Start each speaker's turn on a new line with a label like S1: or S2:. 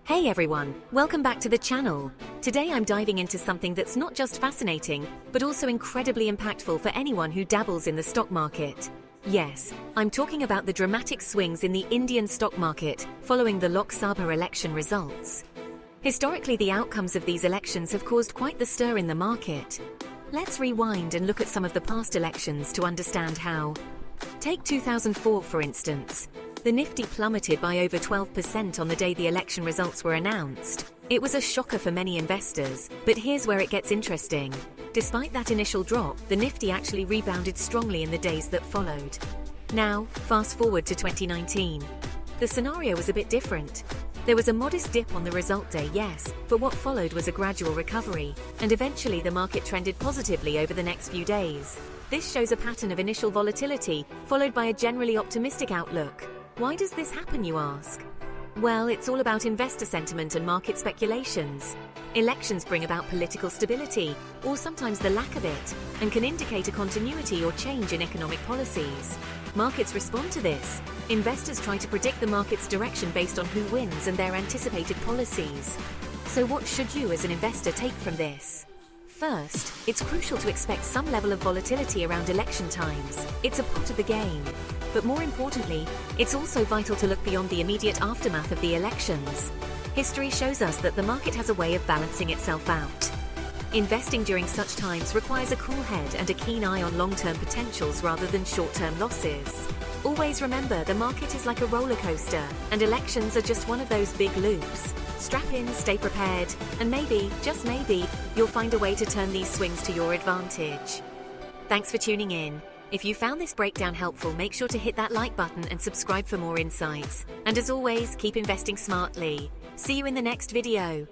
S1: Hey everyone, welcome back to the channel. Today I'm diving into something that's not just fascinating, but also incredibly impactful for anyone who dabbles in the stock market. Yes, I'm talking about the dramatic swings in the Indian stock market following the Lok Sabha election results. Historically, the outcomes of these elections have caused quite the stir in the market. Let's rewind and look at some of the past elections to understand how. Take 2004 for instance. The Nifty plummeted by over 12% on the day the election results were announced. It was a shocker for many investors, but here's where it gets interesting. Despite that initial drop, the Nifty actually rebounded strongly in the days that followed. Now, fast forward to 2019. The scenario was a bit different. There was a modest dip on the result day, yes, but what followed was a gradual recovery, and eventually the market trended positively over the next few days. This shows a pattern of initial volatility, followed by a generally optimistic outlook. Why does this happen, you ask? Well, it's all about investor sentiment and market speculations. Elections bring about political stability, or sometimes the lack of it, and can indicate a continuity or change in economic policies. Markets respond to this. Investors try to predict the market's direction based on who wins and their anticipated policies. So what should you as an investor take from this? First, it's crucial to expect some level of volatility around election times. It's a part of the game. But more importantly, it's also vital to look beyond the immediate aftermath of the elections. History shows us that the market has a way of balancing itself out. Investing during such times requires a cool head and a keen eye on long-term potentials rather than short-term losses. Always remember, the market is like a roller coaster, and elections are just one of those big loops. Strap in, stay prepared, and maybe, just maybe, you'll find a way to turn these swings to your advantage. Thanks for tuning in. If you found this breakdown helpful, make sure to hit that like button and subscribe for more insights. And as always, keep investing smartly. See you in the next video.